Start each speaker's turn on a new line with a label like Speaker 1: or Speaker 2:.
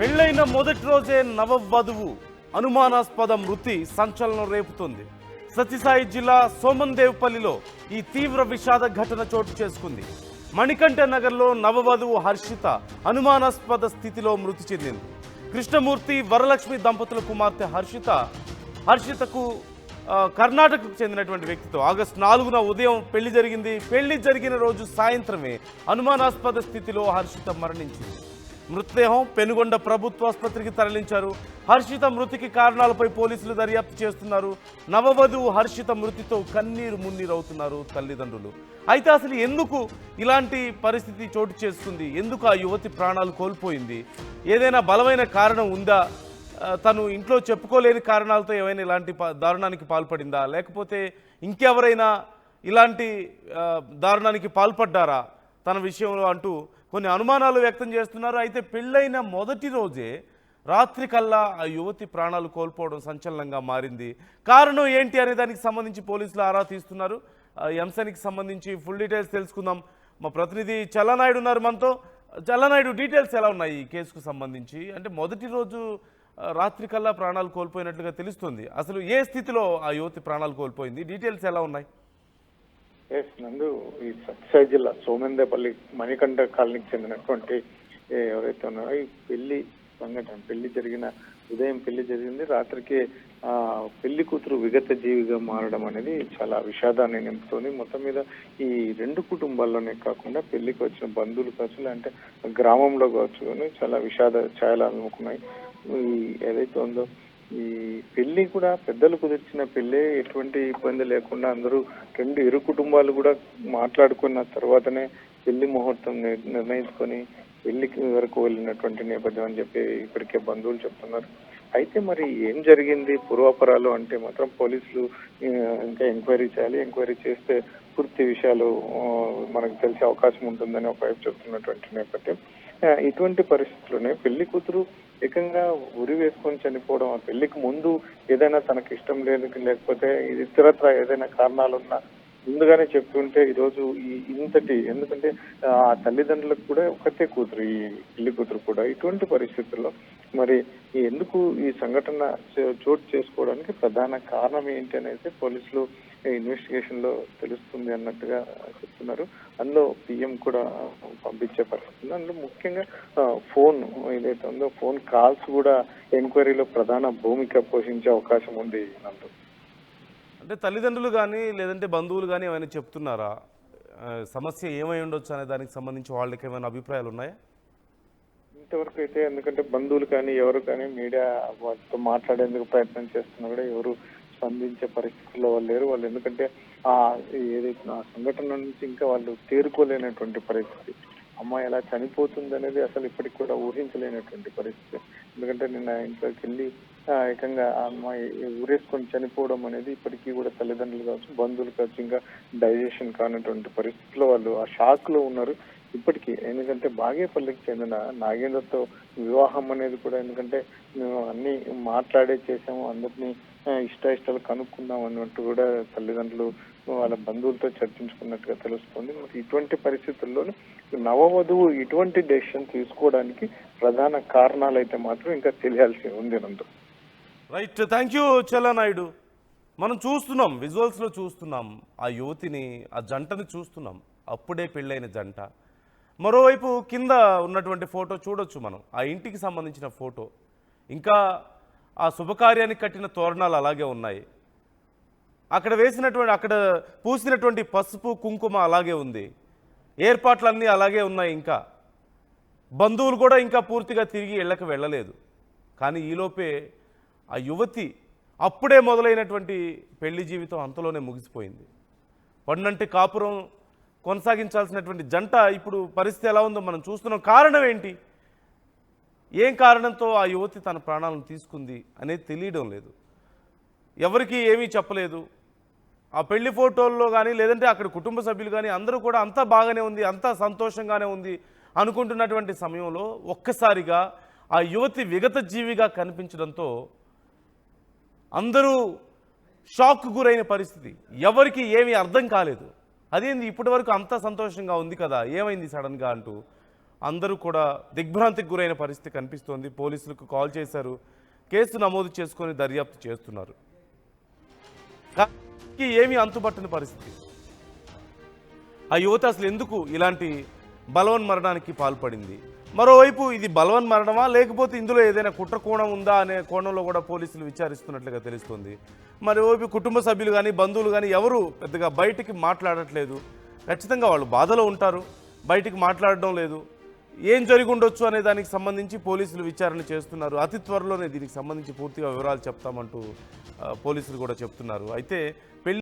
Speaker 1: పెళ్లైన మొదటి రోజే నవవధువు అనుమానాస్పద మృతి సంచలనం రేపుతోంది. సత్యసాయి జిల్లా సోమందేవ్పల్లిలో ఈ తీవ్ర విషాద ఘటన చోటు చేసుకుంది. మణికంఠ నగర్లో నవవధువు హర్షిత అనుమానాస్పద స్థితిలో మృతి చెందింది. కృష్ణమూర్తి వరలక్ష్మి దంపతుల కుమార్తె హర్షితకు కర్ణాటకకు చెందినటువంటి వ్యక్తితో ఆగస్టు 4న ఉదయం పెళ్లి జరిగింది. పెళ్లి జరిగిన రోజు సాయంత్రమే అనుమానాస్పద స్థితిలో హర్షిత మరణించింది. మృతదేహం పెనుగొండ ప్రభుత్వాసుపత్రికి తరలించారు. హర్షిత మృతికి కారణాలపై పోలీసులు దర్యాప్తు చేస్తున్నారు. నవవధువు హర్షిత మృతితో కన్నీరు మున్నీరవుతున్నారు తల్లిదండ్రులు. అయితే అసలు ఎందుకు ఇలాంటి పరిస్థితి చోటు చేసుకుంది? ఎందుకు ఆ యువతి ప్రాణాలు కోల్పోయింది? ఏదైనా బలమైన కారణం ఉందా? తను ఇంట్లో చెప్పుకోలేని కారణాలతో ఏమైనా ఇలాంటి దారుణానికి పాల్పడిందా, లేకపోతే ఇంకెవరైనా ఇలాంటి దారుణానికి పాల్పడ్డారా తన విషయంలో అంటూ కొన్ని అనుమానాలు వ్యక్తం చేస్తున్నారు. అయితే పెళ్ళైన మొదటి రోజే రాత్రి కల్లా ఆ యువతి ప్రాణాలు కోల్పోవడం సంచలనంగా మారింది. కారణం ఏంటి అనే దానికి సంబంధించి పోలీసులు ఆరా తీస్తున్నారు. ఈ అంశానికి సంబంధించి ఫుల్ డీటెయిల్స్ తెలుసుకుందాం. మా ప్రతినిధి చల్లనాయుడు ఉన్నారు మనతో. చల్లనాయుడు, డీటెయిల్స్ ఎలా ఉన్నాయి ఈ కేసుకు సంబంధించి? అంటే మొదటి రోజు రాత్రి కల్లా ప్రాణాలు కోల్పోయినట్లుగా తెలుస్తుంది. అసలు ఏ స్థితిలో ఆ యువతి ప్రాణాలు కోల్పోయింది? డీటెయిల్స్ ఎలా ఉన్నాయి?
Speaker 2: నందు, ఈ సత్యసాయి జిల్లా సోమందేపల్లి మణికంఠ కాలనీకి చెందినటువంటి ఎవరైతే ఉన్నారో ఈ పెళ్లి సంఘటన, పెళ్లి జరిగిన ఉదయం పెళ్లి జరిగింది, రాత్రికి పెళ్లి కూతురు విగత జీవిగా మారడం అనేది చాలా విషాదాన్ని నింపుతోంది. మొత్తం మీద ఈ రెండు కుటుంబాల్లోనే కాకుండా పెళ్లికి వచ్చిన బంధువులు కావచ్చు, అంటే గ్రామంలో కావచ్చు, చాలా విషాద ఛాయలు అలుముకున్నాయి. ఈ ఏదైతే ఉందో ఈ పెళ్లి కూడా పెద్దలు కుదిర్చిన పెళ్లి, ఎటువంటి ఇబ్బంది లేకుండా అందరూ రెండు ఇరు కుటుంబాలు కూడా మాట్లాడుకున్న తర్వాతనే పెళ్లి ముహూర్తం నిర్ణయించుకొని పెళ్లికి వరకు వెళ్ళినటువంటి నేపథ్యం అని చెప్పి ఇప్పటికే బంధువులు చెప్తున్నారు. అయితే మరి ఏం జరిగింది పూర్వాపరాలు అంటే మాత్రం పోలీసులు ఇంకా ఎంక్వైరీ చేయాలి. ఎంక్వైరీ చేస్తే పూర్తి విషయాలు మనకు తెలిసే అవకాశం ఉంటుందని ఒకవైపు చెప్తున్నటువంటి నేపథ్యం. ఇటువంటి పరిస్థితుల్లోనే పెళ్లి కూతురు ఏకంగా ఉరి వేసుకొని చనిపోవడం, ఆ పెళ్లికి ముందు ఏదైనా తనకి ఇష్టం లేదు, లేకపోతే ఇతరత్ర ఏదైనా కారణాలున్నా ముందుగానే చెప్తుంటే ఈరోజు ఇంతటి, ఎందుకంటే ఆ తల్లిదండ్రులకు కూడా ఒకటే కూతురు, ఈ పెళ్లి కూతురు కూడా. ఇటువంటి పరిస్థితుల్లో మరి ఎందుకు ఈ సంఘటన చోటు చేసుకోవడానికి ప్రధాన కారణం ఏంటి అనేది పోలీసులు ఇన్వెస్టిగేషన్ లో తెలుస్తుంది అన్నట్టుగా చెప్తున్నారు. అందులో పిఎం కూడా పంపించే పరిస్థితి. అందులో ముఖ్యంగా ఫోన్ ఏదైతే ఉందో ఫోన్ కాల్స్ కూడా ఎంక్వైరీలో ప్రధాన భూమిక పోషించే అవకాశం ఉంది. నందు,
Speaker 1: అంటే తల్లిదండ్రులు కానీ లేదంటే బంధువులు కానీ ఏమైనా చెప్తున్నారా? సమస్య ఏమై ఉండొచ్చు అనే దానికి సంబంధించి వాళ్ళకి ఏమైనా అభిప్రాయాలు ఉన్నాయా?
Speaker 2: ఇంతవరకు అయితే, ఎందుకంటే బంధువులు కానీ ఎవరు కానీ మీడియా వాటితో మాట్లాడేందుకు ప్రయత్నం చేస్తున్నా కూడా ఎవరు స్పందించే పరిస్థితుల్లో వాళ్ళు లేరు. వాళ్ళు ఎందుకంటే ఏదైతే ఆ సంఘటన నుంచి ఇంకా వాళ్ళు తేరుకోలేనటువంటి పరిస్థితి. అమ్మాయి ఎలా చనిపోతుంది అనేది అసలు ఇప్పటికి కూడా ఊహించలేనటువంటి పరిస్థితి. ఎందుకంటే నిన్న ఇంట్లోకి వెళ్ళి ఏకంగా ఆ అమ్మాయి ఊరేసుకొని చనిపోవడం అనేది ఇప్పటికీ కూడా తల్లిదండ్రులు కావచ్చు, బంధువులు కావచ్చు, ఇంకా డైజెషన్ కానటువంటి పరిస్థితుల్లో వాళ్ళు ఆ షాక్ లో ఉన్నారు ఇప్పటికీ. ఎందుకంటే బాగేపల్లికి చెందిన నాగేంద్రతో వివాహం అనేది కూడా, ఎందుకంటే మేము అన్ని మాట్లాడే చేసాము, అందరినీ ఇష్టాలు కనుక్కుందాం అన్నట్టు కూడా తల్లిదండ్రులు వాళ్ళ బంధువులతో చర్చించుకున్నట్టుగా తెలుస్తుంది. మరి ఇటువంటి పరిస్థితుల్లో నవవధువు ఇటువంటి డెసిషన్ తీసుకోవడానికి ప్రధాన కారణాలు అయితే మాత్రం ఇంకా తెలియాల్సి ఉంది. నందు,
Speaker 1: రైట్, థ్యాంక్ యూ చల్లనాయుడు. మనం చూస్తున్నాం, విజువల్స్లో చూస్తున్నాం ఆ యువతిని, ఆ జంటని చూస్తున్నాం, అప్పుడే పెళ్ళైన జంట. మరోవైపు కింద ఉన్నటువంటి ఫోటో చూడొచ్చు మనం, ఆ ఇంటికి సంబంధించిన ఫోటో. ఇంకా ఆ శుభకార్యానికి కట్టిన తోరణాలు అలాగే ఉన్నాయి. అక్కడ పూసినటువంటి పసుపు కుంకుమ అలాగే ఉంది. ఏర్పాట్లన్నీ అలాగే ఉన్నాయి. ఇంకా బంధువులు కూడా ఇంకా పూర్తిగా తిరిగి ఇళ్ళకి వెళ్ళలేదు. కానీ ఈలోపే ఆ యువతి అప్పుడే మొదలైనటువంటి పెళ్లి జీవితం అంతలోనే ముగిసిపోయింది. పన్నంటి కాపురం కొనసాగించాల్సినటువంటి జంట ఇప్పుడు పరిస్థితి ఎలా ఉందో మనం చూస్తున్నాం. కారణం ఏంటి? ఏం కారణంతో ఆ యువతి తన ప్రాణాలను తీసుకుంది అనేది తెలియడం లేదు. ఎవరికి ఏమీ చెప్పలేదు. ఆ పెళ్లి ఫోటోల్లో కానీ లేదంటే అక్కడ కుటుంబ సభ్యులు కానీ అందరూ కూడా అంతా బాగానే ఉంది, అంతా సంతోషంగానే ఉంది అనుకుంటున్నటువంటి సమయంలో ఒక్కసారిగా ఆ యువతి విగత జీవిగా కనిపించడంతో అందరూ షాక్ గురైన పరిస్థితి. ఎవరికి ఏమీ అర్థం కాలేదు. అదేంది ఇప్పటి వరకు అంతా సంతోషంగా ఉంది కదా, ఏమైంది సడన్గా అంటూ అందరూ కూడా దిగ్భ్రాంతికి గురైన పరిస్థితి కనిపిస్తోంది. పోలీసులకు కాల్ చేశారు, కేసు నమోదు చేసుకొని దర్యాప్తు చేస్తున్నారు. కానీ ఏమీ అంతుబట్టని పరిస్థితి. ఆ యువత అసలు ఎందుకు ఇలాంటి బలవన్మరణానికి పాల్పడింది? మరోవైపు ఇది బలవన్మరణమా లేకపోతే ఇందులో ఏదైనా కుట్ర కోణం ఉందా అనే కోణంలో కూడా పోలీసులు విచారిస్తున్నట్లుగా తెలుస్తుంది. మరోవైపు కుటుంబ సభ్యులు కానీ బంధువులు కానీ ఎవరు పెద్దగా బయటికి మాట్లాడట్లేదు. ఖచ్చితంగా వాళ్ళు బాధలో ఉంటారు, బయటికి మాట్లాడడం లేదు. ఏం జరిగి ఉండొచ్చు అనే దానికి సంబంధించి పోలీసులు విచారణ చేస్తున్నారు. అతి త్వరలోనే దీనికి సంబంధించి పూర్తిగా వివరాలు చెప్తామంటూ పోలీసులు కూడా చెప్తున్నారు. అయితే